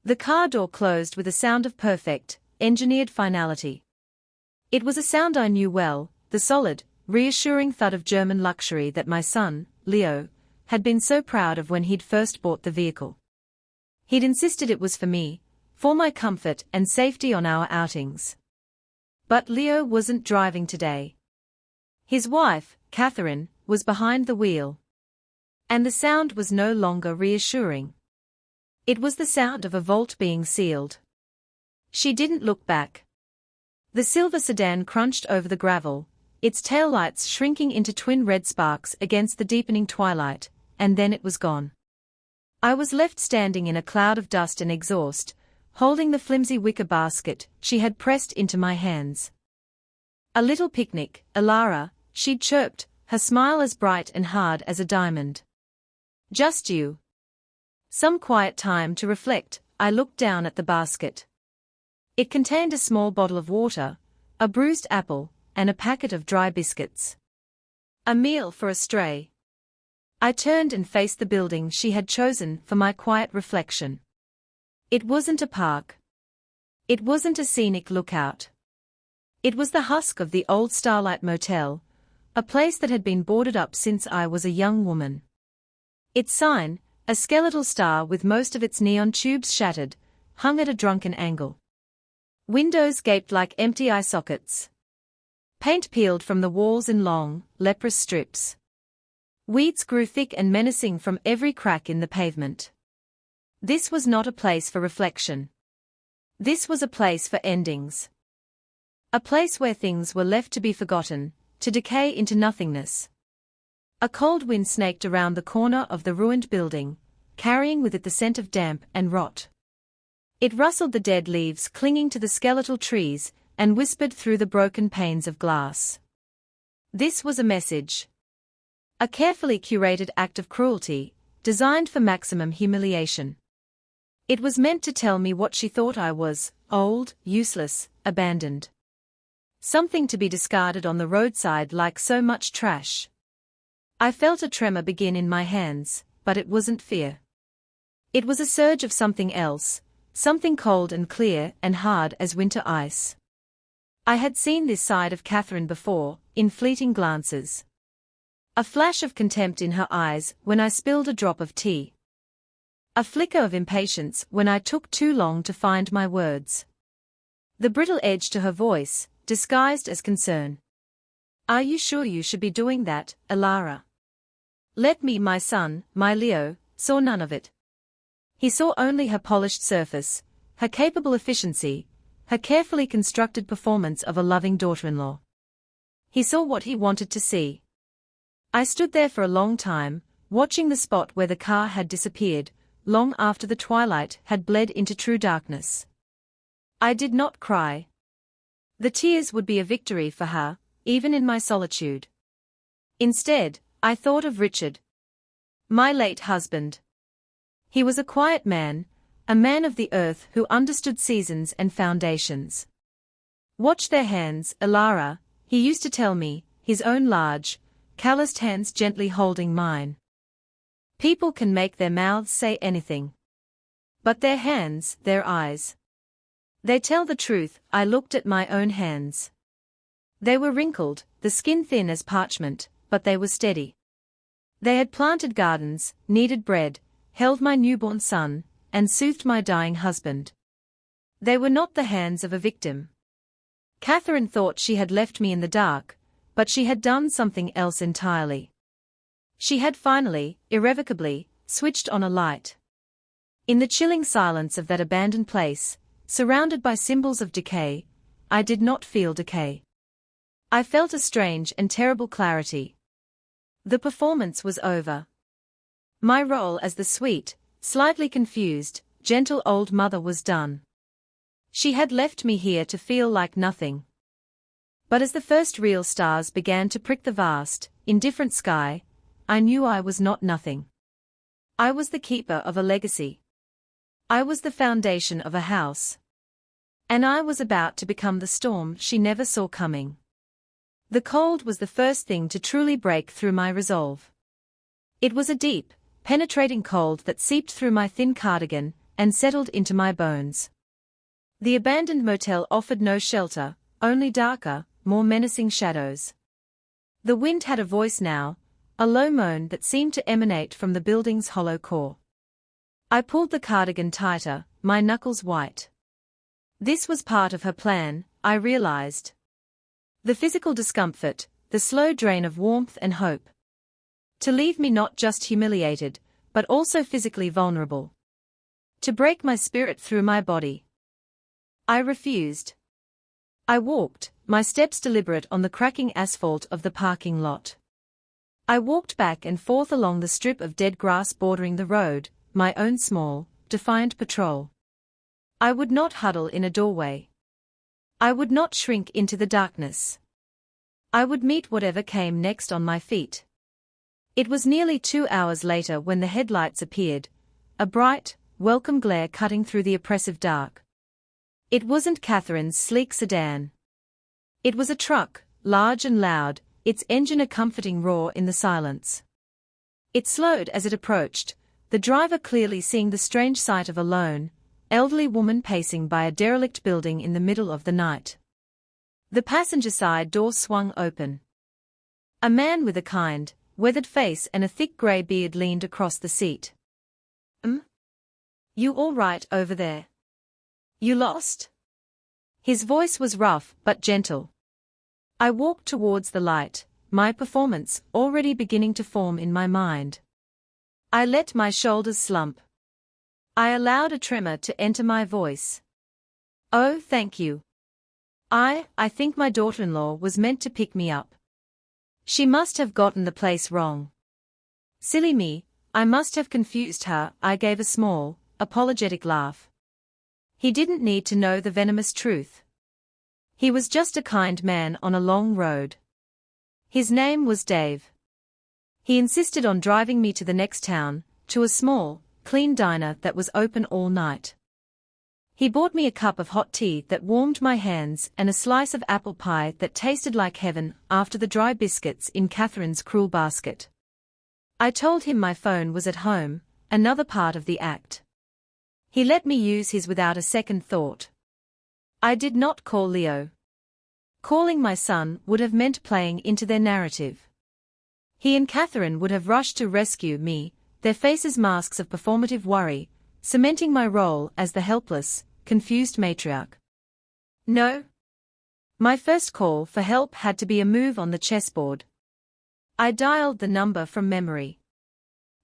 The car door closed with a sound of perfect, engineered finality. It was a sound I knew well, the solid, reassuring thud of German luxury that my son, Leo, had been so proud of when he'd first bought the vehicle. He'd insisted it was for me, for my comfort and safety on our outings. But Leo wasn't driving today. His wife, Catherine, was behind the wheel. And the sound was no longer reassuring. It was the sound of a vault being sealed. She didn't look back. The silver sedan crunched over the gravel, its taillights shrinking into twin red sparks against the deepening twilight, and then it was gone. I was left standing in a cloud of dust and exhaust, holding the flimsy wicker basket she had pressed into my hands. "A little picnic, Alara," she'd chirped, her smile as bright and hard as a diamond. "Just you." Some quiet time to reflect, I looked down at the basket. It contained a small bottle of water, a bruised apple, and a packet of dry biscuits. A meal for a stray. I turned and faced the building she had chosen for my quiet reflection. It wasn't a park. It wasn't a scenic lookout. It was the husk of the old Starlight Motel, a place that had been boarded up since I was a young woman. Its sign, a skeletal star with most of its neon tubes shattered, hung at a drunken angle. Windows gaped like empty eye sockets. Paint peeled from the walls in long, leprous strips. Weeds grew thick and menacing from every crack in the pavement. This was not a place for reflection. This was a place for endings. A place where things were left to be forgotten, to decay into nothingness. A cold wind snaked around the corner of the ruined building, carrying with it the scent of damp and rot. It rustled the dead leaves clinging to the skeletal trees and whispered through the broken panes of glass. This was a message. A carefully curated act of cruelty, designed for maximum humiliation. It was meant to tell me what she thought I was: old, useless, abandoned. Something to be discarded on the roadside like so much trash. I felt a tremor begin in my hands, but it wasn't fear. It was a surge of something else, something cold and clear and hard as winter ice. I had seen this side of Catherine before, in fleeting glances. A flash of contempt in her eyes when I spilled a drop of tea. A flicker of impatience when I took too long to find my words. The brittle edge to her voice, disguised as concern. "Are you sure you should be doing that, Alara?" Let me, my son, my Leo, saw none of it. He saw only her polished surface, her capable efficiency, her carefully constructed performance of a loving daughter-in-law. He saw what he wanted to see. I stood there for a long time, watching the spot where the car had disappeared, long after the twilight had bled into true darkness. I did not cry. The tears would be a victory for her, even in my solitude. Instead, I thought of Richard. My late husband. He was a quiet man, a man of the earth who understood seasons and foundations. "Watch their hands, Alara," he used to tell me, his own large, calloused hands gently holding mine. People can make their mouths say anything. But their hands, their eyes. They tell the truth. I looked at my own hands. They were wrinkled, the skin thin as parchment, but they were steady. They had planted gardens, kneaded bread, held my newborn son, and soothed my dying husband. They were not the hands of a victim. Catherine thought she had left me in the dark, but she had done something else entirely. She had finally, irrevocably, switched on a light. In the chilling silence of that abandoned place, surrounded by symbols of decay, I did not feel decay. I felt a strange and terrible clarity. The performance was over. My role as the sweet, slightly confused, gentle old mother was done. She had left me here to feel like nothing. But as the first real stars began to prick the vast, indifferent sky, I knew I was not nothing. I was the keeper of a legacy. I was the foundation of a house. And I was about to become the storm she never saw coming. The cold was the first thing to truly break through my resolve. It was a deep, penetrating cold that seeped through my thin cardigan and settled into my bones. The abandoned motel offered no shelter, only darker, more menacing shadows. The wind had a voice now, a low moan that seemed to emanate from the building's hollow core. I pulled the cardigan tighter, my knuckles white. This was part of her plan, I realized. The physical discomfort, the slow drain of warmth and hope. To leave me not just humiliated, but also physically vulnerable. To break my spirit through my body. I refused. I walked, my steps deliberate on the cracking asphalt of the parking lot. I walked back and forth along the strip of dead grass bordering the road, my own small, defiant patrol. I would not huddle in a doorway. I would not shrink into the darkness. I would meet whatever came next on my feet. It was nearly 2 hours later when the headlights appeared, a bright, welcome glare cutting through the oppressive dark. It wasn't Catherine's sleek sedan. It was a truck, large and loud, its engine a comforting roar in the silence. It slowed as it approached, the driver clearly seeing the strange sight of a lone, elderly woman pacing by a derelict building in the middle of the night. The passenger side door swung open. A man with a kind, weathered face and a thick grey beard leaned across the seat. You all right over there? You lost? His voice was rough but gentle. I walked towards the light, my performance already beginning to form in my mind. I let my shoulders slump. I allowed a tremor to enter my voice. Oh, thank you. I think my daughter-in-law was meant to pick me up. She must have gotten the place wrong. Silly me, I must have confused her. I gave a small, apologetic laugh. He didn't need to know the venomous truth. He was just a kind man on a long road. His name was Dave. He insisted on driving me to the next town, to a small, clean diner that was open all night. He bought me a cup of hot tea that warmed my hands and a slice of apple pie that tasted like heaven after the dry biscuits in Catherine's cruel basket. I told him my phone was at home, another part of the act. He let me use his without a second thought. I did not call Leo. Calling my son would have meant playing into their narrative. He and Catherine would have rushed to rescue me, their faces masks of performative worry, cementing my role as the helpless, confused matriarch. No. My first call for help had to be a move on the chessboard. I dialed the number from memory.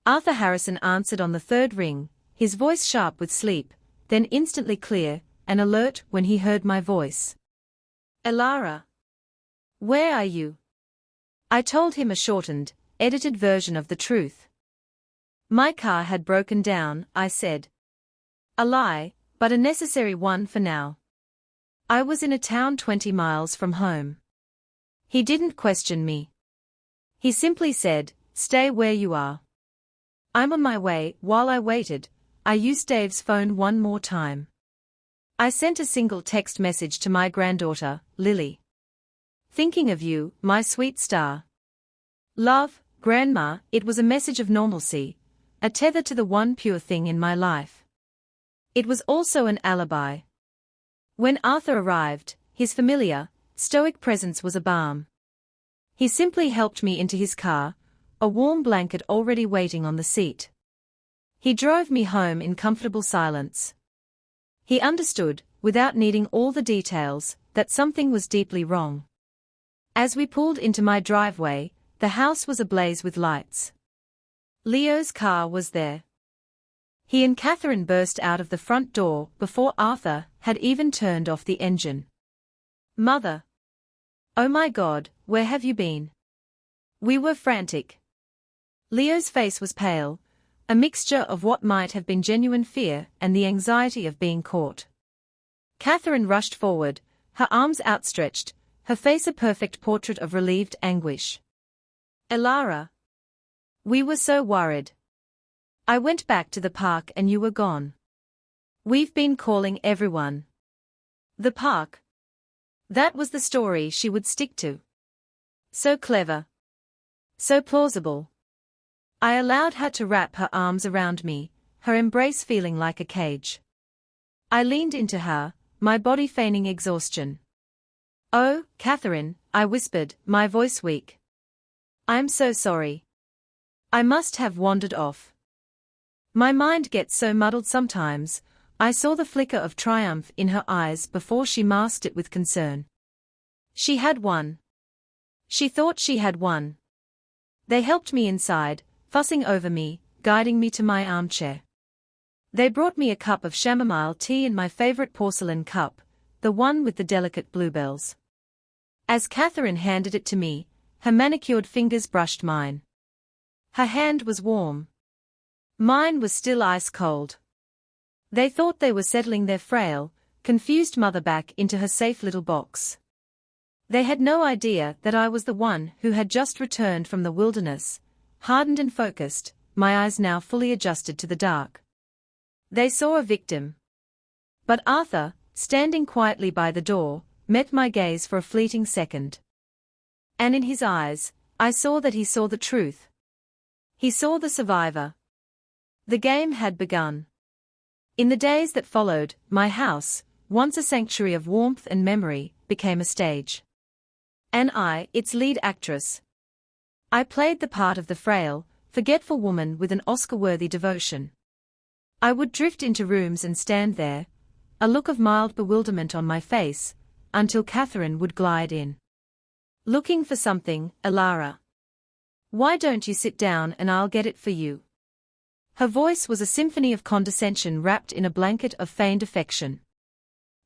Arthur Harrison answered on the third ring, his voice sharp with sleep, then instantly clear and alert when he heard my voice. Elara. Where are you? I told him a shortened, edited version of the truth. My car had broken down, I said. A lie, but a necessary one for now. I was in a town 20 miles from home. He didn't question me. He simply said, stay where you are. I'm on my way. While I waited, I used Dave's phone one more time. I sent a single text message to my granddaughter, Lily. Thinking of you, my sweet star. Love, Grandma. It was a message of normalcy, a tether to the one pure thing in my life. It was also an alibi. When Arthur arrived, his familiar, stoic presence was a balm. He simply helped me into his car, a warm blanket already waiting on the seat. He drove me home in comfortable silence. He understood, without needing all the details, that something was deeply wrong. As we pulled into my driveway, the house was ablaze with lights. Leo's car was there. He and Catherine burst out of the front door before Arthur had even turned off the engine. Mother! Oh my God, where have you been? We were frantic. Leo's face was pale, a mixture of what might have been genuine fear and the anxiety of being caught. Catherine rushed forward, her arms outstretched, her face a perfect portrait of relieved anguish. Elara! We were so worried. I went back to the park and you were gone. We've been calling everyone. The park. That was the story she would stick to. So clever. So plausible. I allowed her to wrap her arms around me, her embrace feeling like a cage. I leaned into her, my body feigning exhaustion. "Oh, Catherine," I whispered, my voice weak. "I'm so sorry. I must have wandered off. My mind gets so muddled sometimes." I saw the flicker of triumph in her eyes before she masked it with concern. She had won. She thought she had won. They helped me inside, fussing over me, guiding me to my armchair. They brought me a cup of chamomile tea in my favorite porcelain cup, the one with the delicate bluebells. As Catherine handed it to me, her manicured fingers brushed mine. Her hand was warm. Mine was still ice cold. They thought they were settling their frail, confused mother back into her safe little box. They had no idea that I was the one who had just returned from the wilderness, hardened and focused, my eyes now fully adjusted to the dark. They saw a victim. But Arthur, standing quietly by the door, met my gaze for a fleeting second. And in his eyes, I saw that he saw the truth. He saw the survivor. The game had begun. In the days that followed, my house, once a sanctuary of warmth and memory, became a stage. And I, its lead actress. I played the part of the frail, forgetful woman with an Oscar-worthy devotion. I would drift into rooms and stand there, a look of mild bewilderment on my face, until Catherine would glide in. "Looking for something, Elara? Why don't you sit down and I'll get it for you?" Her voice was a symphony of condescension wrapped in a blanket of feigned affection.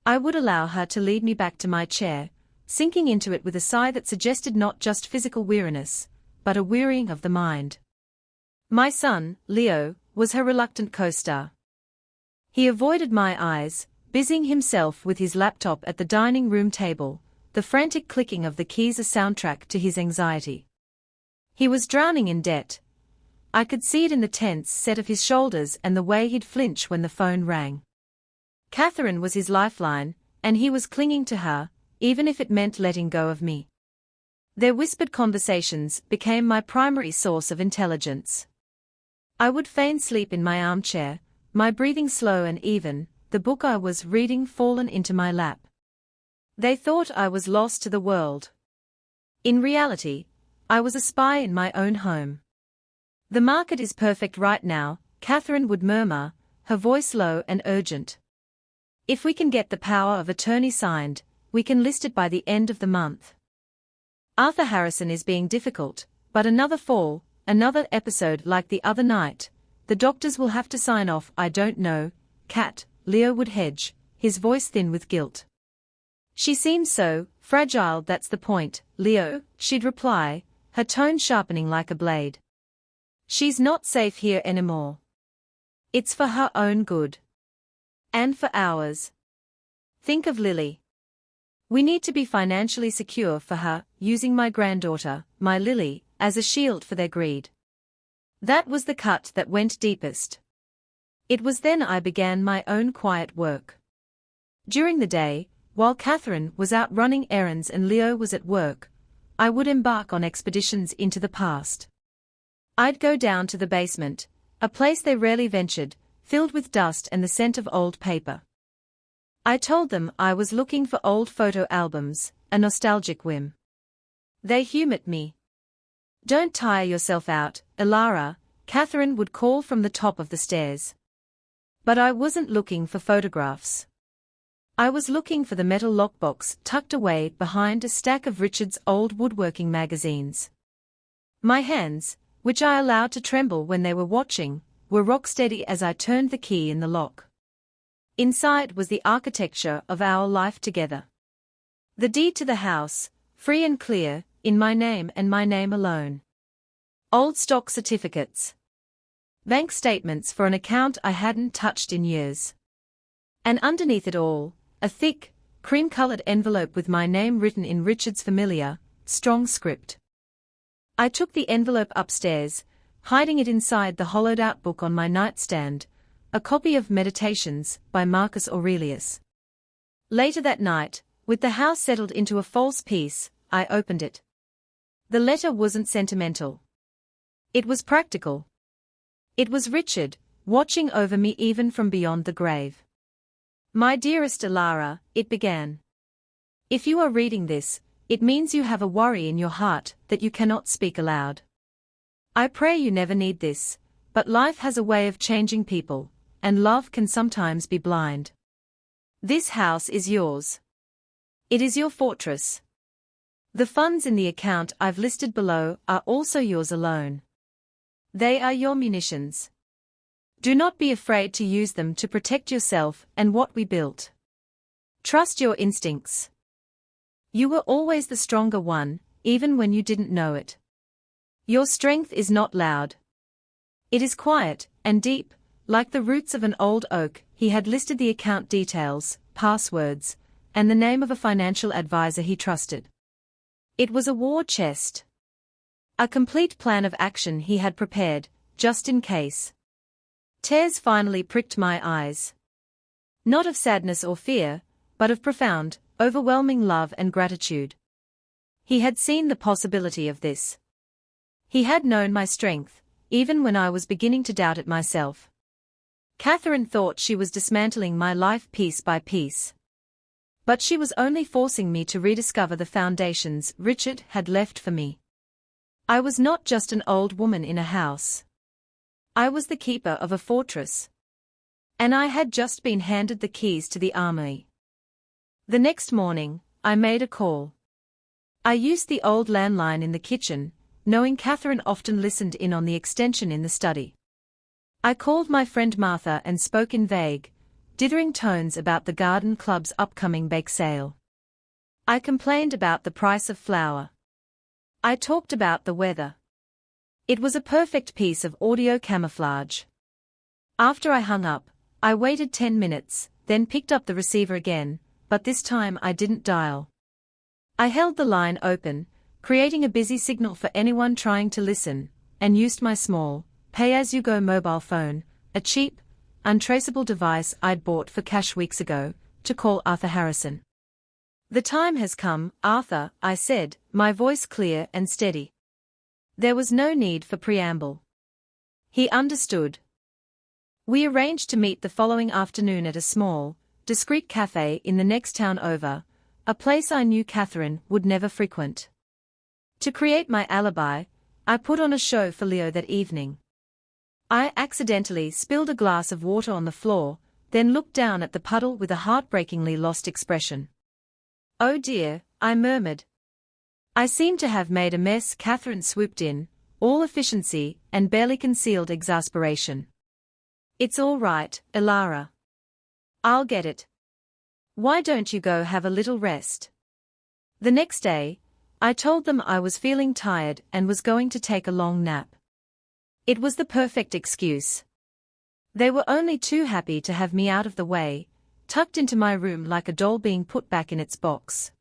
I would allow her to lead me back to my chair, sinking into it with a sigh that suggested not just physical weariness, but a wearying of the mind. My son, Leo, was her reluctant co-star. He avoided my eyes, busying himself with his laptop at the dining room table, the frantic clicking of the keys a soundtrack to his anxiety. He was drowning in debt. I could see it in the tense set of his shoulders and the way he'd flinch when the phone rang. Catherine was his lifeline, and he was clinging to her, even if it meant letting go of me. Their whispered conversations became my primary source of intelligence. I would feign sleep in my armchair, my breathing slow and even, the book I was reading fallen into my lap. They thought I was lost to the world. In reality, I was a spy in my own home. "The market is perfect right now," Catherine would murmur, her voice low and urgent. "If we can get the power of attorney signed, we can list it by the end of the month. Arthur Harrison is being difficult, but another fall, another episode like the other night, the doctors will have to sign off." "I don't know, Cat," Leo would hedge, his voice thin with guilt. "She seems so fragile, that's the point, Leo," she'd reply, her tone sharpening like a blade. "She's not safe here anymore. It's for her own good. And for ours. Think of Lily. We need to be financially secure for her, using my granddaughter, my Lily, as a shield for their greed." That was the cut that went deepest. It was then I began my own quiet work. During the day, while Catherine was out running errands and Leo was at work, I would embark on expeditions into the past. I'd go down to the basement, a place they rarely ventured, filled with dust and the scent of old paper. I told them I was looking for old photo albums, a nostalgic whim. They humored me. "Don't tire yourself out, Elara," Catherine would call from the top of the stairs. But I wasn't looking for photographs. I was looking for the metal lockbox tucked away behind a stack of Richard's old woodworking magazines. My hands, which I allowed to tremble when they were watching, were rock-steady as I turned the key in the lock. Inside was the architecture of our life together. The deed to the house, free and clear, in my name and my name alone. Old stock certificates. Bank statements for an account I hadn't touched in years. And underneath it all, a thick, cream-colored envelope with my name written in Richard's familiar, strong script. I took the envelope upstairs, hiding it inside the hollowed-out book on my nightstand, a copy of Meditations by Marcus Aurelius. Later that night, with the house settled into a false peace, I opened it. The letter wasn't sentimental. It was practical. It was Richard, watching over me even from beyond the grave. My dearest Elara, it began. If you are reading this, it means you have a worry in your heart that you cannot speak aloud. I pray you never need this, but life has a way of changing people, and love can sometimes be blind. This house is yours. It is your fortress. The funds in the account I've listed below are also yours alone. They are your munitions. Do not be afraid to use them to protect yourself and what we built. Trust your instincts. You were always the stronger one, even when you didn't know it. Your strength is not loud. It is quiet and deep, like the roots of an old oak. He had listed the account details, passwords, and the name of a financial advisor he trusted. It was a war chest. A complete plan of action he had prepared, just in case. Tears finally pricked my eyes. Not of sadness or fear, but of profound, overwhelming love and gratitude. He had seen the possibility of this. He had known my strength, even when I was beginning to doubt it myself. Catherine thought she was dismantling my life piece by piece. But she was only forcing me to rediscover the foundations Richard had left for me. I was not just an old woman in a house. I was the keeper of a fortress. And I had just been handed the keys to the armory. The next morning, I made a call. I used the old landline in the kitchen, knowing Catherine often listened in on the extension in the study. I called my friend Martha and spoke in vague, dithering tones about the garden club's upcoming bake sale. I complained about the price of flour. I talked about the weather. It was a perfect piece of audio camouflage. After I hung up, I waited 10 minutes, then picked up the receiver again, but this time I didn't dial. I held the line open, creating a busy signal for anyone trying to listen, and used my small, pay-as-you-go mobile phone, a cheap, untraceable device I'd bought for cash weeks ago, to call Arthur Harrison. The time has come, Arthur, I said, my voice clear and steady. There was no need for preamble. He understood. We arranged to meet the following afternoon at a small, discreet cafe in the next town over, a place I knew Catherine would never frequent. To create my alibi, I put on a show for Leo that evening. I accidentally spilled a glass of water on the floor, then looked down at the puddle with a heartbreakingly lost expression. Oh dear, I murmured. I seem to have made a mess. Catherine swooped in, all efficiency and barely concealed exasperation. It's all right, Elara. I'll get it. Why don't you go have a little rest? The next day, I told them I was feeling tired and was going to take a long nap. It was the perfect excuse. They were only too happy to have me out of the way, tucked into my room like a doll being put back in its box.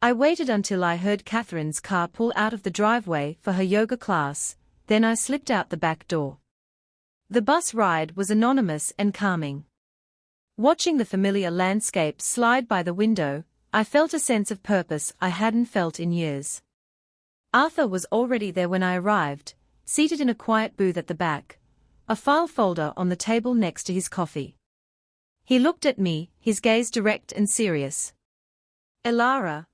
I waited until I heard Catherine's car pull out of the driveway for her yoga class, then I slipped out the back door. The bus ride was anonymous and calming. Watching the familiar landscape slide by the window, I felt a sense of purpose I hadn't felt in years. Arthur was already there when I arrived, seated in a quiet booth at the back, a file folder on the table next to his coffee. He looked at me, his gaze direct and serious. Elara.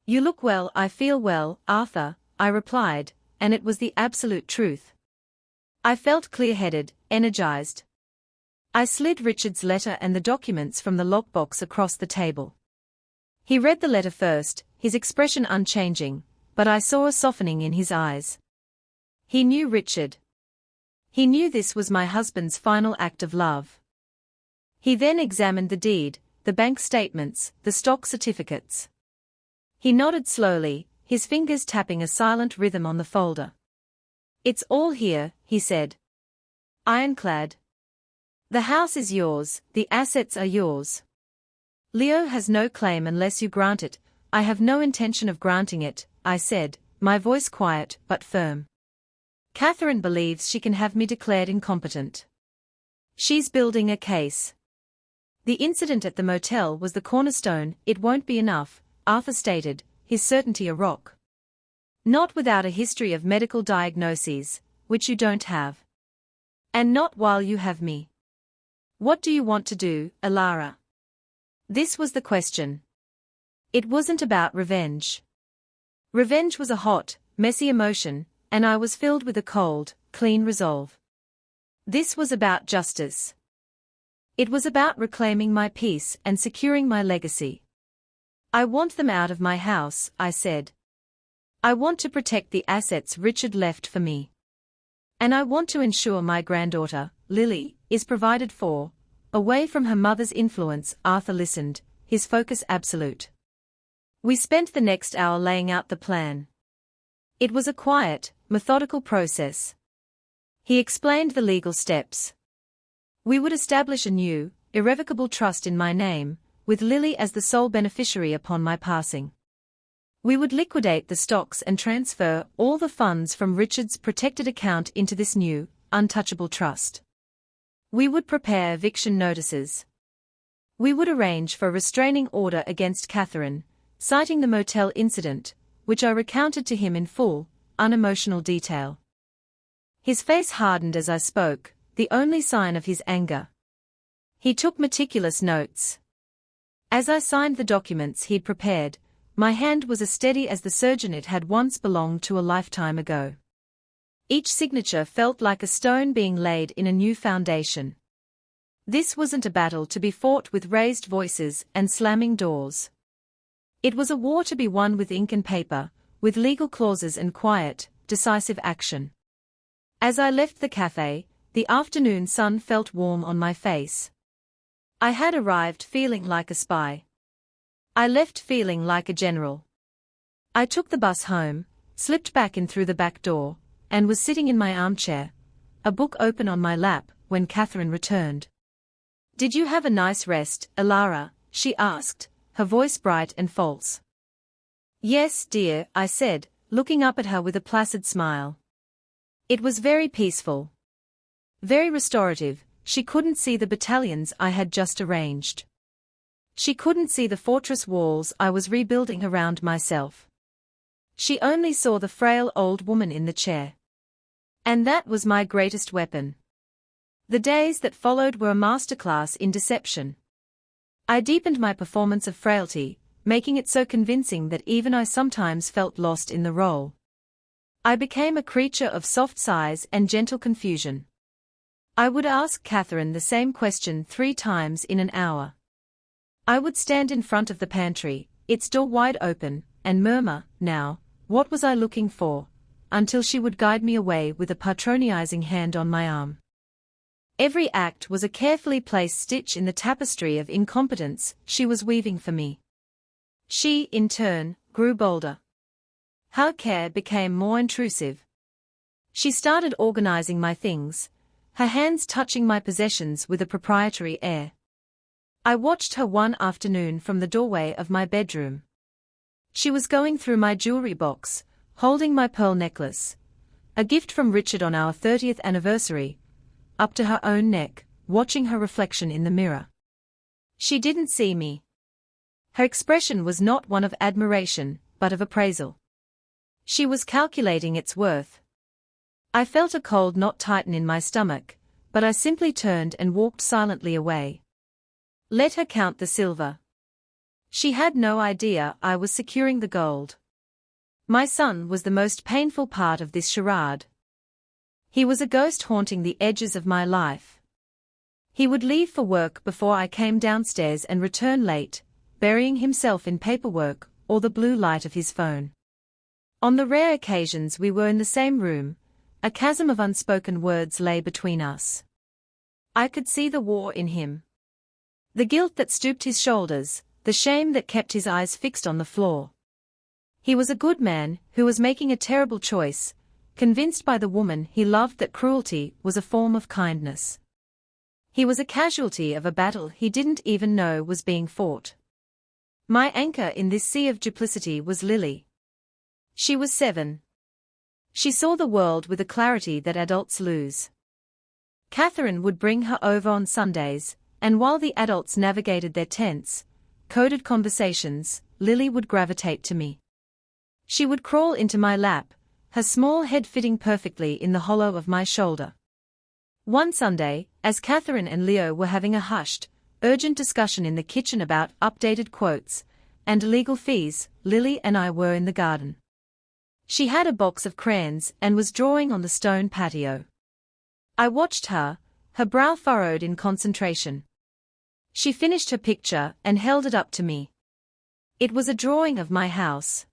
You look well. I feel well, Arthur, I replied, and it was the absolute truth. I felt clear-headed, energized. I slid Richard's letter and the documents from the lockbox across the table. He read the letter first, his expression unchanging, but I saw a softening in his eyes. He knew Richard. He knew this was my husband's final act of love. He then examined the deed, the bank statements, the stock certificates. He nodded slowly, his fingers tapping a silent rhythm on the folder. It's all here, he said. Ironclad. The house is yours, the assets are yours. Leo has no claim unless you grant it. I have no intention of granting it, I said, my voice quiet but firm. Catherine believes she can have me declared incompetent. She's building a case. The incident at the motel was the cornerstone. It won't be enough, Arthur stated, his certainty a rock. Not without a history of medical diagnoses, which you don't have. And not while you have me. What do you want to do, Alara? This was the question. It wasn't about revenge. Revenge was a hot, messy emotion, and I was filled with a cold, clean resolve. This was about justice. It was about reclaiming my peace and securing my legacy. I want them out of my house, I said. I want to protect the assets Richard left for me. And I want to ensure my granddaughter, Lily, is provided for. Away from her mother's influence, Arthur listened, his focus absolute. We spent the next hour laying out the plan. It was a quiet, methodical process. He explained the legal steps. We would establish a new, irrevocable trust in my name, with Lily as the sole beneficiary upon my passing. We would liquidate the stocks and transfer all the funds from Richard's protected account into this new, untouchable trust. We would prepare eviction notices. We would arrange for a restraining order against Catherine, citing the motel incident, which I recounted to him in full, unemotional detail. His face hardened as I spoke, the only sign of his anger. He took meticulous notes. As I signed the documents he'd prepared, my hand was as steady as the surgeon it had once belonged to a lifetime ago. Each signature felt like a stone being laid in a new foundation. This wasn't a battle to be fought with raised voices and slamming doors. It was a war to be won with ink and paper, with legal clauses and quiet, decisive action. As I left the cafe, the afternoon sun felt warm on my face. I had arrived feeling like a spy. I left feeling like a general. I took the bus home, slipped back in through the back door, and was sitting in my armchair, a book open on my lap, when Catherine returned. "Did you have a nice rest, Alara?" she asked, her voice bright and false. "Yes, dear," I said, looking up at her with a placid smile. It was very peaceful. Very restorative. She couldn't see the battalions I had just arranged. She couldn't see the fortress walls I was rebuilding around myself. She only saw the frail old woman in the chair. And that was my greatest weapon. The days that followed were a masterclass in deception. I deepened my performance of frailty, making it so convincing that even I sometimes felt lost in the role. I became a creature of soft sighs and gentle confusion. I would ask Catherine the same question 3 times in an hour. I would stand in front of the pantry, its door wide open, and murmur, "Now, what was I looking for?" until she would guide me away with a patronizing hand on my arm. Every act was a carefully placed stitch in the tapestry of incompetence she was weaving for me. She, in turn, grew bolder. Her care became more intrusive. She started organizing my things, her hands touching my possessions with a proprietary air. I watched her one afternoon from the doorway of my bedroom. She was going through my jewelry box, holding my pearl necklace, a gift from Richard on our 30th anniversary, up to her own neck, watching her reflection in the mirror. She didn't see me. Her expression was not one of admiration, but of appraisal. She was calculating its worth. I felt a cold knot tighten in my stomach, but I simply turned and walked silently away. Let her count the silver. She had no idea I was securing the gold. My son was the most painful part of this charade. He was a ghost haunting the edges of my life. He would leave for work before I came downstairs and return late, burying himself in paperwork or the blue light of his phone. On the rare occasions we were in the same room, a chasm of unspoken words lay between us. I could see the war in him. The guilt that stooped his shoulders, the shame that kept his eyes fixed on the floor. He was a good man who was making a terrible choice, convinced by the woman he loved that cruelty was a form of kindness. He was a casualty of a battle he didn't even know was being fought. My anchor in this sea of duplicity was Lily. She was 7. She saw the world with a clarity that adults lose. Catherine would bring her over on Sundays, and while the adults navigated their tense, coded conversations, Lily would gravitate to me. She would crawl into my lap, her small head fitting perfectly in the hollow of my shoulder. One Sunday, as Catherine and Leo were having a hushed, urgent discussion in the kitchen about updated quotes and legal fees, Lily and I were in the garden. She had a box of crayons and was drawing on the stone patio. I watched her, her brow furrowed in concentration. She finished her picture and held it up to me. It was a drawing of my house.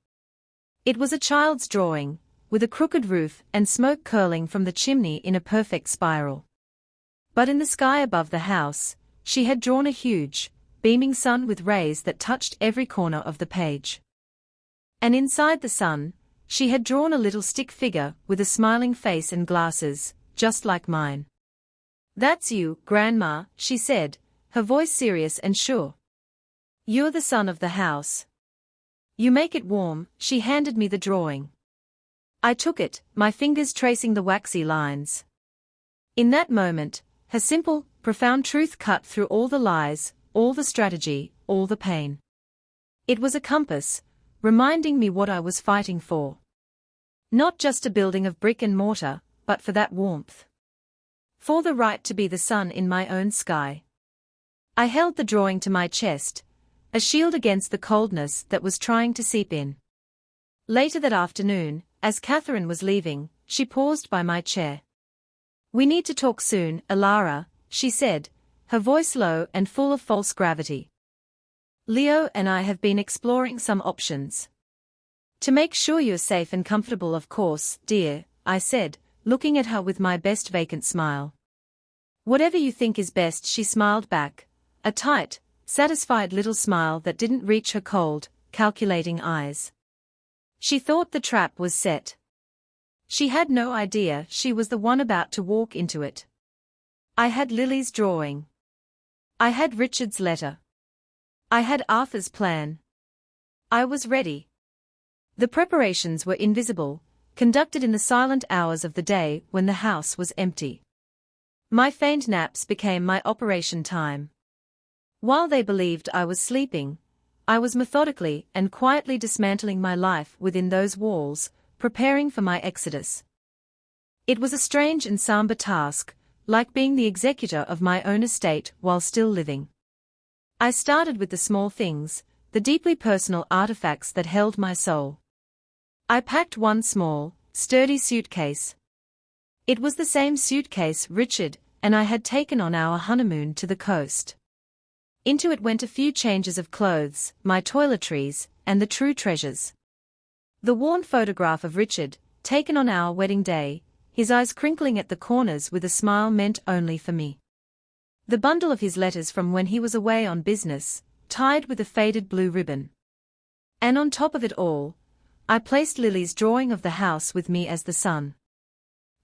It was a child's drawing, with a crooked roof and smoke curling from the chimney in a perfect spiral. But in the sky above the house, she had drawn a huge, beaming sun with rays that touched every corner of the page. And inside the sun, she had drawn a little stick figure with a smiling face and glasses, just like mine. "That's you, Grandma," she said, her voice serious and sure. "You're the son of the house. You make it warm." She handed me the drawing. I took it, my fingers tracing the waxy lines. In that moment, her simple, profound truth cut through all the lies, all the strategy, all the pain. It was a compass, reminding me what I was fighting for. Not just a building of brick and mortar, but for that warmth. For the right to be the sun in my own sky. I held the drawing to my chest, a shield against the coldness that was trying to seep in. Later that afternoon, as Catherine was leaving, she paused by my chair. "We need to talk soon, Alara," she said, her voice low and full of false gravity. "Leo and I have been exploring some options. To make sure you're safe and comfortable, of course, dear," I said, looking at her with my best vacant smile. "Whatever you think is best," she smiled back, a tight, satisfied little smile that didn't reach her cold, calculating eyes. She thought the trap was set. She had no idea she was the one about to walk into it. I had Lily's drawing. I had Richard's letter. I had Arthur's plan. I was ready. The preparations were invisible, conducted in the silent hours of the day when the house was empty. My feigned naps became my operation time. While they believed I was sleeping, I was methodically and quietly dismantling my life within those walls, preparing for my exodus. It was a strange and somber task, like being the executor of my own estate while still living. I started with the small things, the deeply personal artifacts that held my soul. I packed one small, sturdy suitcase. It was the same suitcase Richard and I had taken on our honeymoon to the coast. Into it went a few changes of clothes, my toiletries, and the true treasures. The worn photograph of Richard, taken on our wedding day, his eyes crinkling at the corners with a smile meant only for me. The bundle of his letters from when he was away on business, tied with a faded blue ribbon. And on top of it all, I placed Lily's drawing of the house with me as the sun.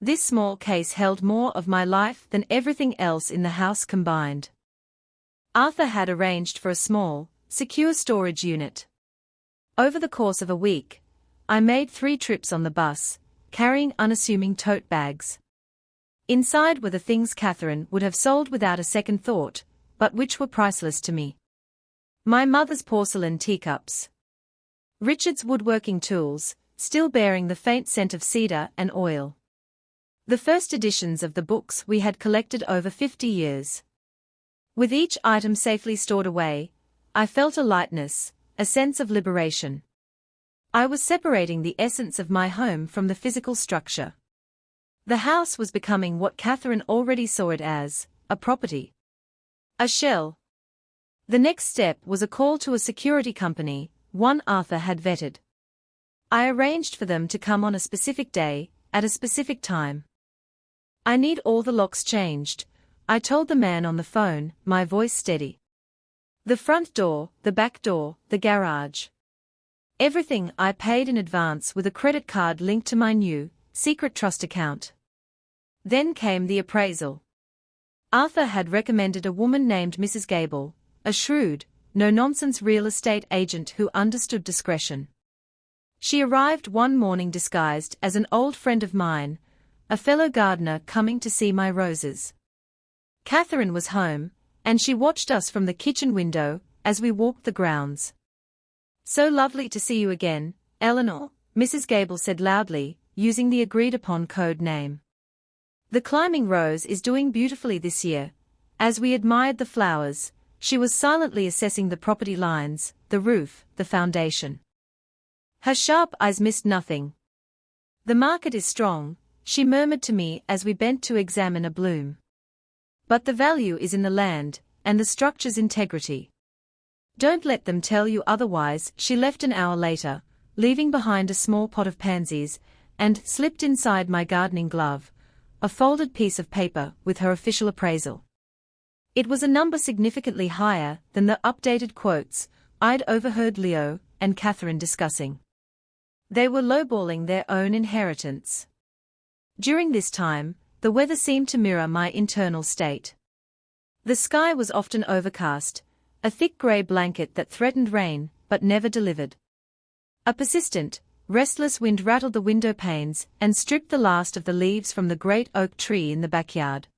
This small case held more of my life than everything else in the house combined. Arthur had arranged for a small, secure storage unit. Over the course of a week, I made 3 trips on the bus, carrying unassuming tote bags. Inside were the things Catherine would have sold without a second thought, but which were priceless to me. My mother's porcelain teacups. Richard's woodworking tools, still bearing the faint scent of cedar and oil. The first editions of the books we had collected over 50 years. With each item safely stored away, I felt a lightness, a sense of liberation. I was separating the essence of my home from the physical structure. The house was becoming what Catherine already saw it as, a property. A shell. The next step was a call to a security company, one Arthur had vetted. I arranged for them to come on a specific day, at a specific time. "I need all the locks changed," I told the man on the phone, my voice steady. "The front door, the back door, the garage. Everything." I paid in advance with a credit card linked to my new, secret trust account. Then came the appraisal. Arthur had recommended a woman named Mrs. Gable, a shrewd, no-nonsense real estate agent who understood discretion. She arrived one morning disguised as an old friend of mine, a fellow gardener coming to see my roses. Catherine was home, and she watched us from the kitchen window as we walked the grounds. "So lovely to see you again, Eleanor," Mrs. Gable said loudly, using the agreed-upon code name. The climbing rose is doing beautifully this year. As we admired the flowers, she was silently assessing the property lines, the roof, the foundation. Her sharp eyes missed nothing. The market is strong, she murmured to me as we bent to examine a bloom. But the value is in the land, and the structure's integrity. Don't let them tell you otherwise. She left an hour later, leaving behind a small pot of pansies, and slipped inside my gardening glove, a folded piece of paper with her official appraisal. It was a number significantly higher than the updated quotes I'd overheard Leo and Catherine discussing. They were lowballing their own inheritance. During this time, the weather seemed to mirror my internal state. The sky was often overcast, a thick grey blanket that threatened rain, but never delivered. A persistent, restless wind rattled the window panes and stripped the last of the leaves from the great oak tree in the backyard.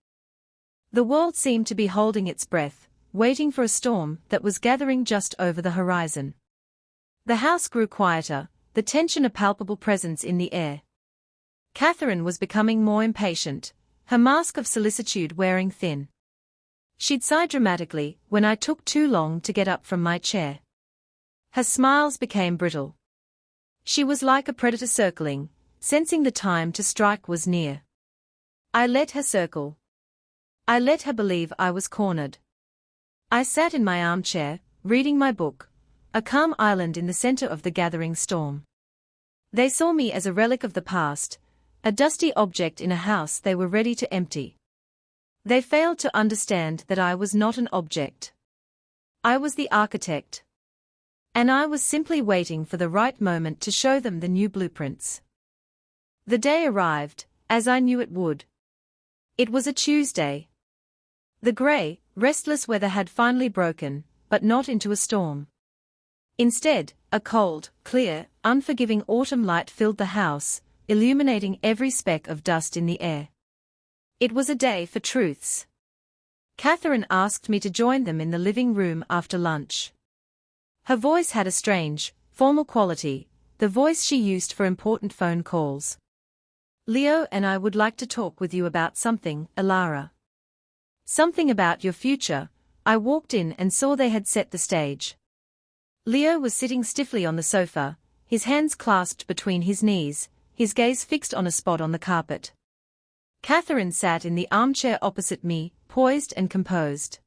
The world seemed to be holding its breath, waiting for a storm that was gathering just over the horizon. The house grew quieter, the tension a palpable presence in the air. Catherine was becoming more impatient, her mask of solicitude wearing thin. She'd sigh dramatically when I took too long to get up from my chair. Her smiles became brittle. She was like a predator circling, sensing the time to strike was near. I let her circle. I let her believe I was cornered. I sat in my armchair, reading my book, a calm island in the center of the gathering storm. They saw me as a relic of the past, a dusty object in a house they were ready to empty. They failed to understand that I was not an object. I was the architect. And I was simply waiting for the right moment to show them the new blueprints. The day arrived, as I knew it would. It was a Tuesday. The grey, restless weather had finally broken, but not into a storm. Instead, a cold, clear, unforgiving autumn light filled the house, illuminating every speck of dust in the air. It was a day for truths. Catherine asked me to join them in the living room after lunch. Her voice had a strange, formal quality, the voice she used for important phone calls. Leo and I would like to talk with you about something, Elara. Something about your future. I walked in and saw they had set the stage. Leo was sitting stiffly on the sofa, his hands clasped between his knees, his gaze fixed on a spot on the carpet. Catherine sat in the armchair opposite me, poised and composed.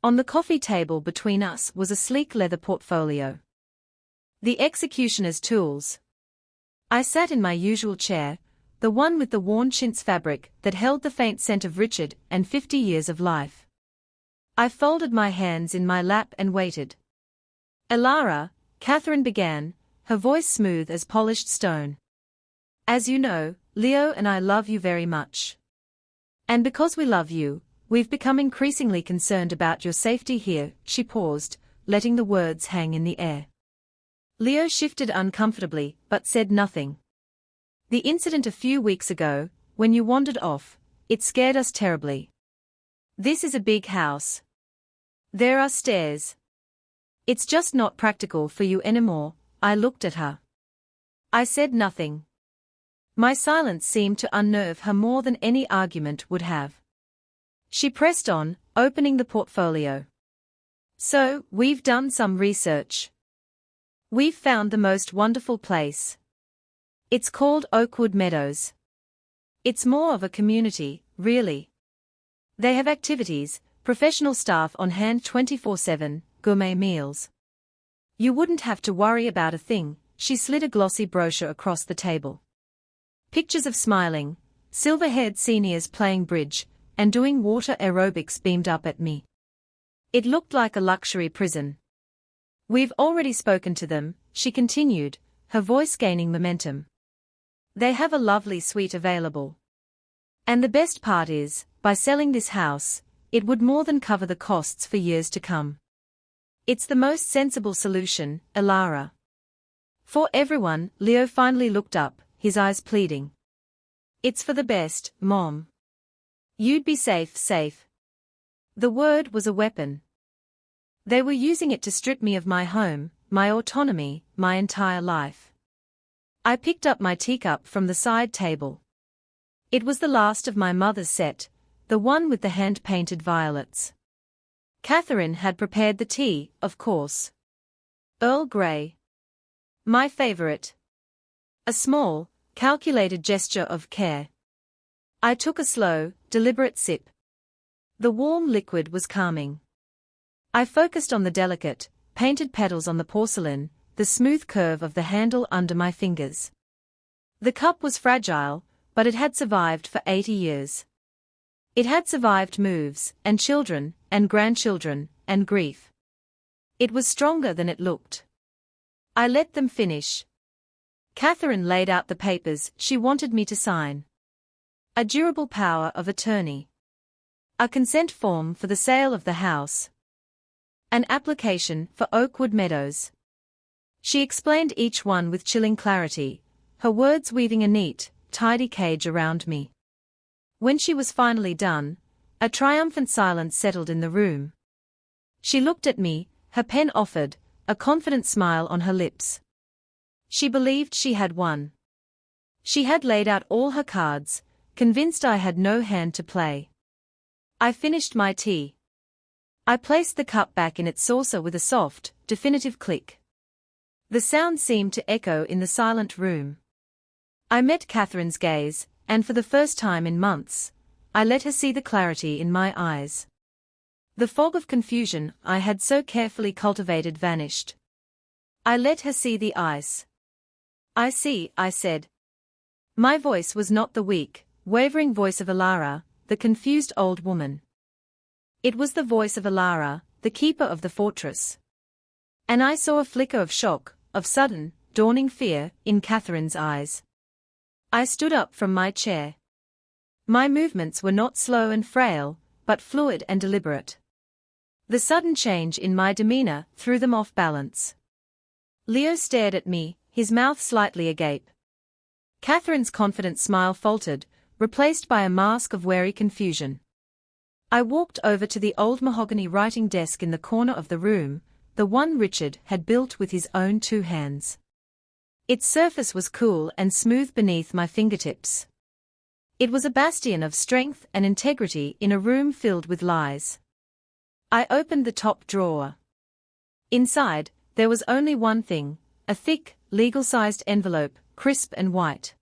On the coffee table between us was a sleek leather portfolio. The executioner's tools. I sat in my usual chair, the one with the worn chintz fabric that held the faint scent of Richard and 50 years of life. I folded my hands in my lap and waited. Elara, Catherine began, her voice smooth as polished stone. As you know, Leo and I love you very much. And because we love you, we've become increasingly concerned about your safety here. She paused, letting the words hang in the air. Leo shifted uncomfortably, but said nothing. The incident a few weeks ago, when you wandered off, it scared us terribly. This is a big house. There are stairs. It's just not practical for you anymore. I looked at her. I said nothing. My silence seemed to unnerve her more than any argument would have. She pressed on, opening the portfolio. So, we've done some research. We've found the most wonderful place. It's called Oakwood Meadows. It's more of a community, really. They have activities, professional staff on hand 24/7, gourmet meals. You wouldn't have to worry about a thing. She slid a glossy brochure across the table. Pictures of smiling, silver-haired seniors playing bridge, and doing water aerobics beamed up at me. It looked like a luxury prison. We've already spoken to them, she continued, her voice gaining momentum. They have a lovely suite available. And the best part is, by selling this house, it would more than cover the costs for years to come. It's the most sensible solution, Elara. For everyone. Leo finally looked up, his eyes pleading. It's for the best, Mom. You'd be safe. The word was a weapon. They were using it to strip me of my home, my autonomy, my entire life. I picked up my teacup from the side table. It was the last of my mother's set, the one with the hand-painted violets. Catherine had prepared the tea, of course. Earl Grey. My favorite. A small, calculated gesture of care. I took a slow, deliberate sip. The warm liquid was calming. I focused on the delicate, painted petals on the porcelain, the smooth curve of the handle under my fingers. The cup was fragile, but it had survived for 80 years. It had survived moves, and children, and grandchildren, and grief. It was stronger than it looked. I let them finish. Catherine laid out the papers she wanted me to sign. A durable power of attorney. A consent form for the sale of the house. An application for Oakwood Meadows. She explained each one with chilling clarity, her words weaving a neat, tidy cage around me. When she was finally done, a triumphant silence settled in the room. She looked at me, her pen offered, a confident smile on her lips. She believed she had won. She had laid out all her cards, convinced I had no hand to play. I finished my tea. I placed the cup back in its saucer with a soft, definitive click. The sound seemed to echo in the silent room. I met Catherine's gaze, and for the first time in months, I let her see the clarity in my eyes. The fog of confusion I had so carefully cultivated vanished. I let her see the ice. I see, I said. My voice was not the weak, wavering voice of Alara, the confused old woman. It was the voice of Alara, the keeper of the fortress. And I saw a flicker of shock, of sudden, dawning fear, in Catherine's eyes. I stood up from my chair. My movements were not slow and frail, but fluid and deliberate. The sudden change in my demeanor threw them off balance. Leo stared at me, his mouth slightly agape. Catherine's confident smile faltered, replaced by a mask of wary confusion. I walked over to the old mahogany writing desk in the corner of the room, the one Richard had built with his own 2 hands. Its surface was cool and smooth beneath my fingertips. It was a bastion of strength and integrity in a room filled with lies. I opened the top drawer. Inside, there was only one thing, a thick, legal-sized envelope, crisp and white.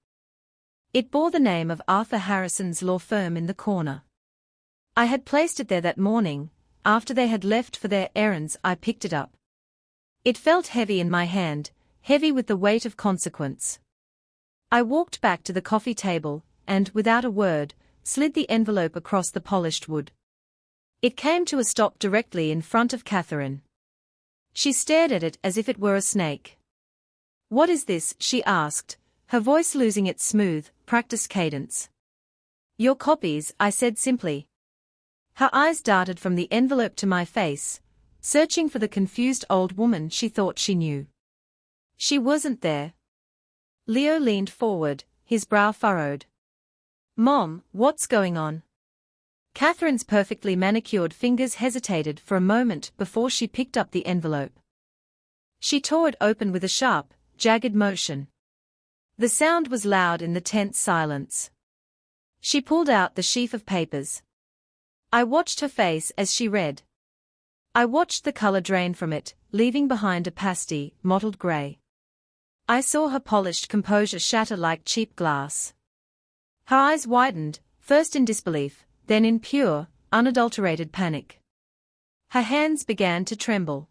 It bore the name of Arthur Harrison's law firm in the corner. I had placed it there that morning. After they had left for their errands, I picked it up. It felt heavy in my hand, heavy with the weight of consequence. I walked back to the coffee table, and, without a word, slid the envelope across the polished wood. It came to a stop directly in front of Catherine. She stared at it as if it were a snake. "What is this?" she asked, her voice losing its smooth, practiced cadence. "Your copies," I said simply. Her eyes darted from the envelope to my face, searching for the confused old woman she thought she knew. She wasn't there. Leo leaned forward, his brow furrowed. "Mom, what's going on?" Catherine's perfectly manicured fingers hesitated for a moment before she picked up the envelope. She tore it open with a sharp, jagged motion. The sound was loud in the tense silence. She pulled out the sheaf of papers. I watched her face as she read. I watched the color drain from it, leaving behind a pasty, mottled gray. I saw her polished composure shatter like cheap glass. Her eyes widened, first in disbelief, then in pure, unadulterated panic. Her hands began to tremble.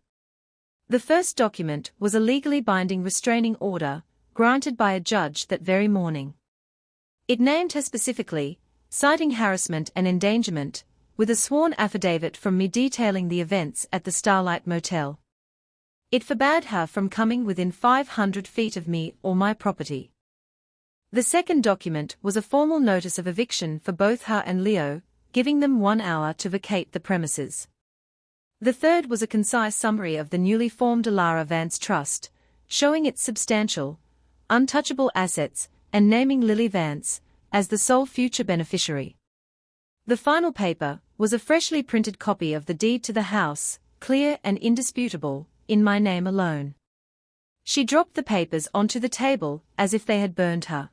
The first document was a legally binding restraining order, granted by a judge that very morning. It named her specifically, citing harassment and endangerment, with a sworn affidavit from me detailing the events at the Starlight Motel. It forbade her from coming within 500 feet of me or my property. The second document was a formal notice of eviction for both her and Leo, giving them 1 hour to vacate the premises. The third was a concise summary of the newly formed Alara Vance Trust, showing its substantial, untouchable assets, and naming Lily Vance as the sole future beneficiary. The final paper was a freshly printed copy of the deed to the house, clear and indisputable, in my name alone. She dropped the papers onto the table as if they had burned her.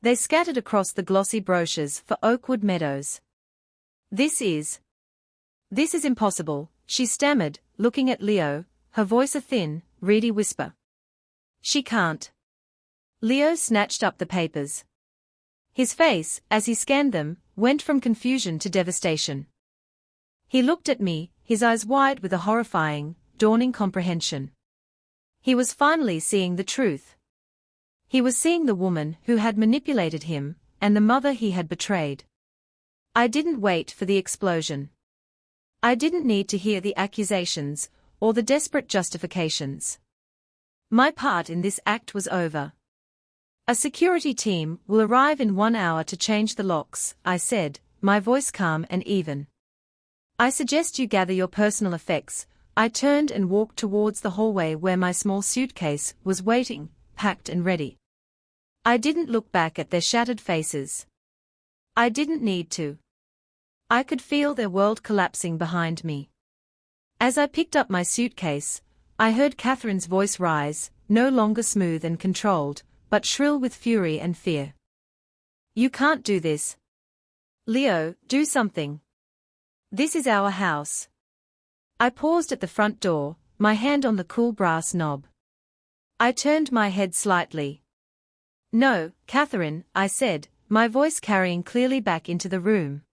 They scattered across the glossy brochures for Oakwood Meadows. This is impossible, she stammered, looking at Leo, her voice a thin, reedy whisper. She can't. Leo snatched up the papers. His face, as he scanned them, went from confusion to devastation. He looked at me, his eyes wide with a horrifying, dawning comprehension. He was finally seeing the truth. He was seeing the woman who had manipulated him, and the mother he had betrayed. I didn't wait for the explosion. I didn't need to hear the accusations, or the desperate justifications. My part in this act was over. A security team will arrive in 1 hour to change the locks, I said, my voice calm and even. I suggest you gather your personal effects. I turned and walked towards the hallway where my small suitcase was waiting, packed and ready. I didn't look back at their shattered faces. I didn't need to. I could feel their world collapsing behind me. As I picked up my suitcase, I heard Catherine's voice rise, no longer smooth and controlled, but shrill with fury and fear. You can't do this. Leo, do something. This is our house. I paused at the front door, my hand on the cool brass knob. I turned my head slightly. No, Catherine, I said, my voice carrying clearly back into the room.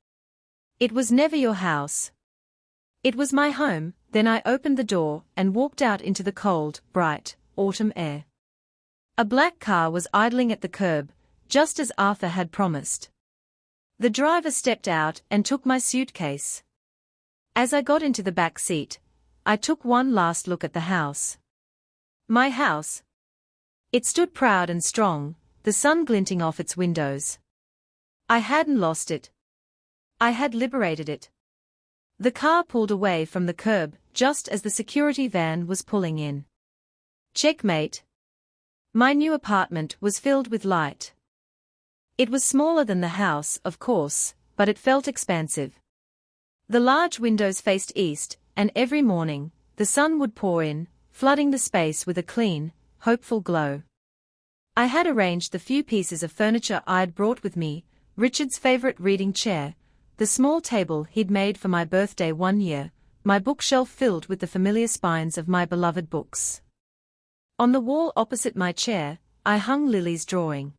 It was never your house. It was my home. Then I opened the door and walked out into the cold, bright, autumn air. A black car was idling at the curb, just as Arthur had promised. The driver stepped out and took my suitcase. As I got into the back seat, I took one last look at the house. My house. It stood proud and strong, the sun glinting off its windows. I hadn't lost it. I had liberated it. The car pulled away from the curb just as the security van was pulling in. Checkmate. My new apartment was filled with light. It was smaller than the house, of course, but it felt expansive. The large windows faced east, and every morning, the sun would pour in, flooding the space with a clean, hopeful glow. I had arranged the few pieces of furniture I'd brought with me, Richard's favorite reading chair, the small table he'd made for my birthday one year, my bookshelf filled with the familiar spines of my beloved books. On the wall opposite my chair, I hung Lily's drawing.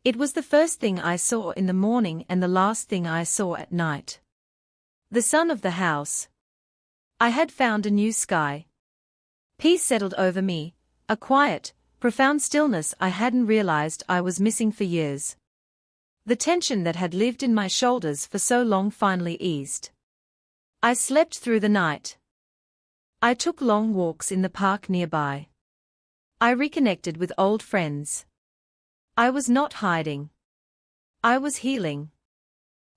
It was the first thing I saw in the morning and the last thing I saw at night. The sun of the house. I had found a new sky. Peace settled over me, a quiet, profound stillness I hadn't realized I was missing for years. The tension that had lived in my shoulders for so long finally eased. I slept through the night. I took long walks in the park nearby. I reconnected with old friends. I was not hiding. I was healing.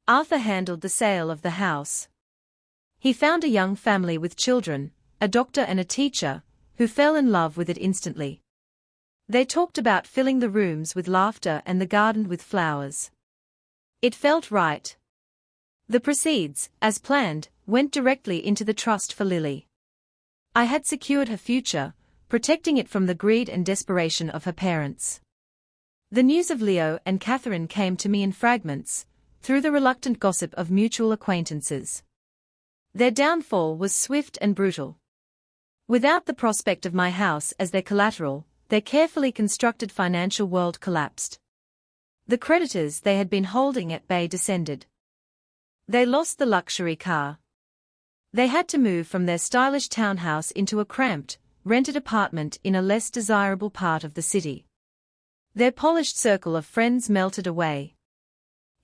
Arthur handled the sale of the house. He found a young family with children, a doctor and a teacher, who fell in love with it instantly. They talked about filling the rooms with laughter and the garden with flowers. It felt right. The proceeds, as planned, went directly into the trust for Lily. I had secured her future, protecting it from the greed and desperation of her parents. The news of Leo and Catherine came to me in fragments, through the reluctant gossip of mutual acquaintances. Their downfall was swift and brutal. Without the prospect of my house as their collateral, their carefully constructed financial world collapsed. The creditors they had been holding at bay descended. They lost the luxury car. They had to move from their stylish townhouse into a cramped, rented apartment in a less desirable part of the city. Their polished circle of friends melted away.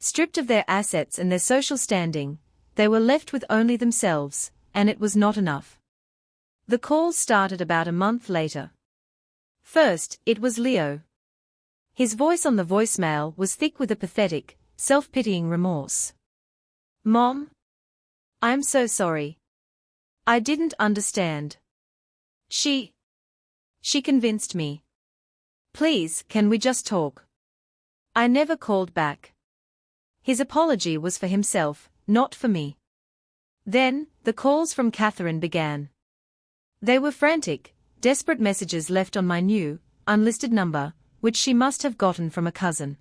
Stripped of their assets and their social standing, they were left with only themselves, and it was not enough. The calls started about a month later. First, it was Leo. His voice on the voicemail was thick with a pathetic, self-pitying remorse. Mom? I'm so sorry. I didn't understand. She convinced me. Please, can we just talk? I never called back. His apology was for himself, not for me. Then, the calls from Catherine began. They were frantic, desperate messages left on my new, unlisted number, which she must have gotten from a cousin.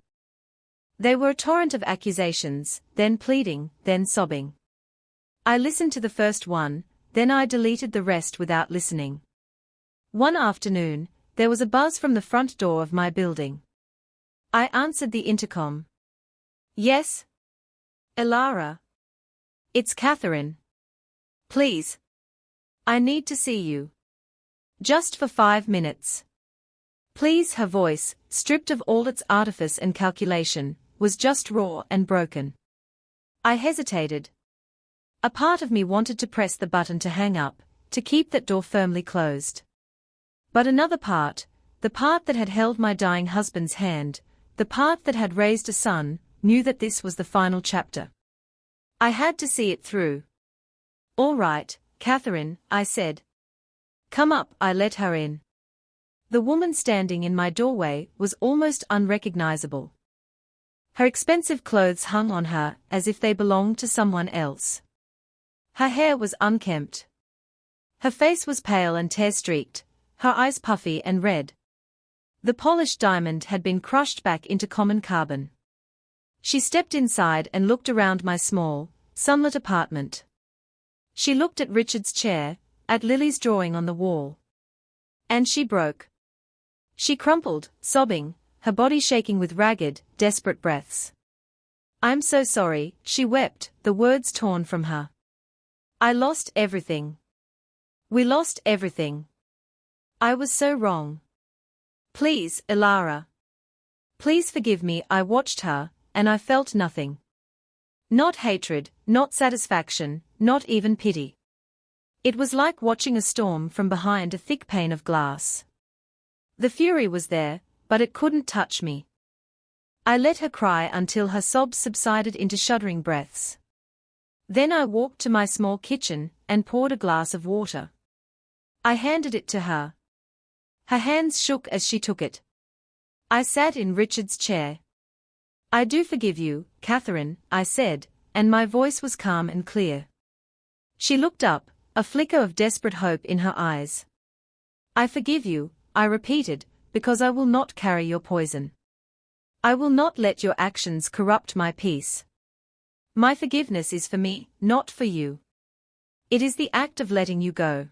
They were a torrent of accusations, then pleading, then sobbing. I listened to the first one, then I deleted the rest without listening. One afternoon, there was a buzz from the front door of my building. I answered the intercom. Yes? Elara? It's Catherine. Please. I need to see you. Just for 5 minutes. Please. Her voice, stripped of all its artifice and calculation, was just raw and broken. I hesitated. A part of me wanted to press the button to hang up, to keep that door firmly closed. But another part, the part that had held my dying husband's hand, the part that had raised a son, knew that this was the final chapter. I had to see it through. All right, Catherine, I said. Come up. I let her in. The woman standing in my doorway was almost unrecognizable. Her expensive clothes hung on her as if they belonged to someone else. Her hair was unkempt. Her face was pale and tear-streaked, her eyes puffy and red. The polished diamond had been crushed back into common carbon. She stepped inside and looked around my small, sunlit apartment. She looked at Richard's chair, at Lily's drawing on the wall. And she broke. She crumpled, sobbing, her body shaking with ragged, desperate breaths. I'm so sorry, she wept, the words torn from her. I lost everything. We lost everything. I was so wrong. Please, Elara. Please forgive me. I watched her, and I felt nothing. Not hatred, not satisfaction, not even pity. It was like watching a storm from behind a thick pane of glass. The fury was there, but it couldn't touch me. I let her cry until her sobs subsided into shuddering breaths. Then I walked to my small kitchen and poured a glass of water. I handed it to her. Her hands shook as she took it. I sat in Richard's chair. I do forgive you, Catherine, I said, and my voice was calm and clear. She looked up, a flicker of desperate hope in her eyes. I forgive you, I repeated, because I will not carry your poison. I will not let your actions corrupt my peace. My forgiveness is for me, not for you. It is the act of letting you go.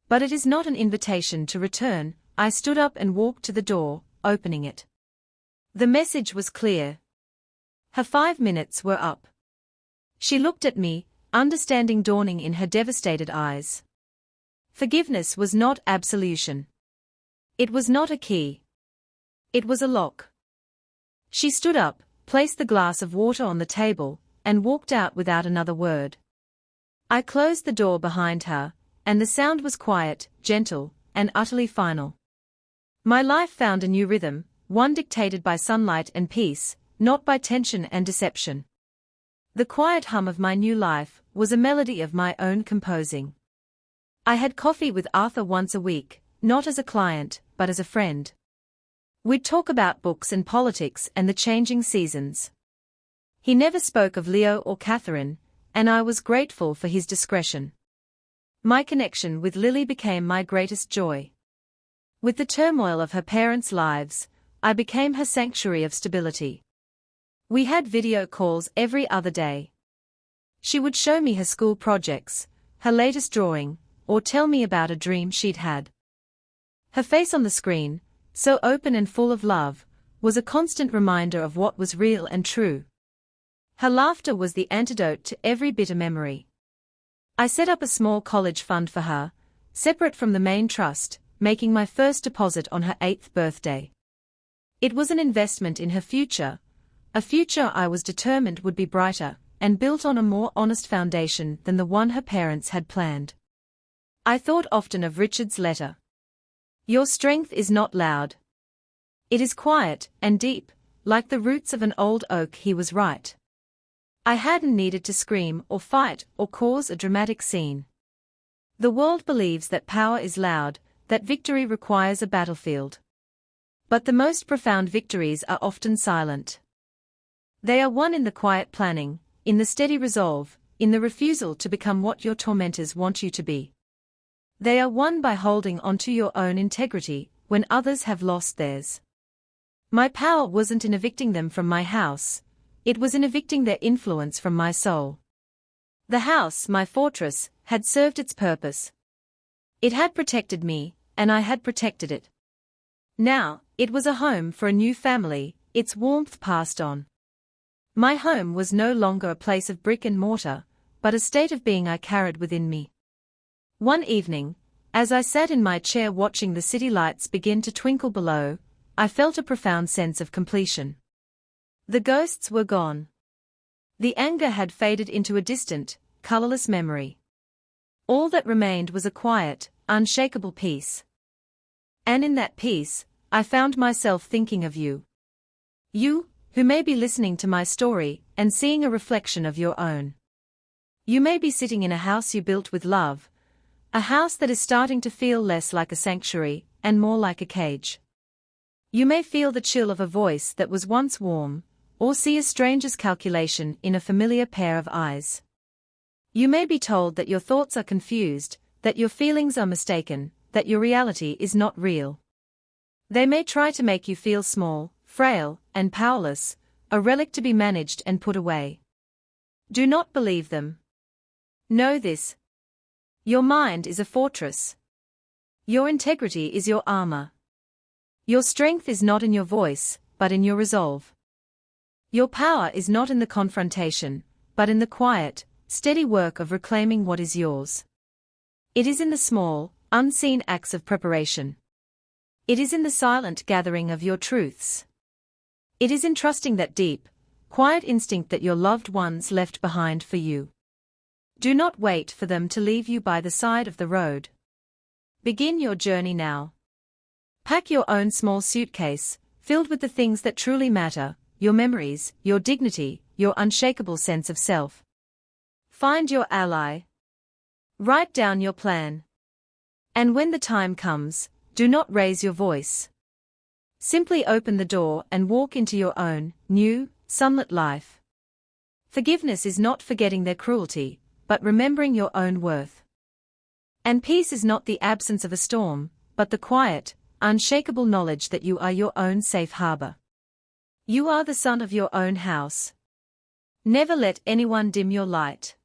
But it is not an invitation to return. I stood up and walked to the door, opening it. The message was clear. Her 5 minutes were up. She looked at me, understanding dawning in her devastated eyes. Forgiveness was not absolution. It was not a key. It was a lock. She stood up, placed the glass of water on the table, and walked out without another word. I closed the door behind her, and the sound was quiet, gentle, and utterly final. My life found a new rhythm, one dictated by sunlight and peace, not by tension and deception. The quiet hum of my new life was a melody of my own composing. I had coffee with Arthur once a week, not as a client, but as a friend. We'd talk about books and politics and the changing seasons. He never spoke of Leo or Catherine, and I was grateful for his discretion. My connection with Lily became my greatest joy. With the turmoil of her parents' lives, I became her sanctuary of stability. We had video calls every other day. She would show me her school projects, her latest drawing, or tell me about a dream she'd had. Her face on the screen, so open and full of love, was a constant reminder of what was real and true. Her laughter was the antidote to every bitter memory. I set up a small college fund for her, separate from the main trust, making my first deposit on her 8th birthday. It was an investment in her future, a future I was determined would be brighter, and built on a more honest foundation than the one her parents had planned. I thought often of Richard's letter. Your strength is not loud. It is quiet and deep, like the roots of an old oak. He was right. I hadn't needed to scream or fight or cause a dramatic scene. The world believes that power is loud, that victory requires a battlefield. But the most profound victories are often silent. They are won in the quiet planning, in the steady resolve, in the refusal to become what your tormentors want you to be. They are won by holding onto your own integrity when others have lost theirs. My power wasn't in evicting them from my house, it was in evicting their influence from my soul. The house, my fortress, had served its purpose. It had protected me, and I had protected it. Now, it was a home for a new family, its warmth passed on. My home was no longer a place of brick and mortar, but a state of being I carried within me. One evening, as I sat in my chair watching the city lights begin to twinkle below, I felt a profound sense of completion. The ghosts were gone. The anger had faded into a distant, colorless memory. All that remained was a quiet, unshakable peace. And in that peace, I found myself thinking of you. You, who may be listening to my story and seeing a reflection of your own. You may be sitting in a house you built with love, a house that is starting to feel less like a sanctuary and more like a cage. You may feel the chill of a voice that was once warm, or see a stranger's calculation in a familiar pair of eyes. You may be told that your thoughts are confused, that your feelings are mistaken, that your reality is not real. They may try to make you feel small, frail, and powerless, a relic to be managed and put away. Do not believe them. Know this. Your mind is a fortress. Your integrity is your armor. Your strength is not in your voice, but in your resolve. Your power is not in the confrontation, but in the quiet, steady work of reclaiming what is yours. It is in the small, unseen acts of preparation. It is in the silent gathering of your truths. It is in trusting that deep, quiet instinct that your loved ones left behind for you. Do not wait for them to leave you by the side of the road. Begin your journey now. Pack your own small suitcase, filled with the things that truly matter, your memories, your dignity, your unshakable sense of self. Find your ally. Write down your plan. And when the time comes, do not raise your voice. Simply open the door and walk into your own, new, sunlit life. Forgiveness is not forgetting their cruelty, but remembering your own worth. And peace is not the absence of a storm, but the quiet, unshakable knowledge that you are your own safe harbor. You are the sun of your own house. Never let anyone dim your light.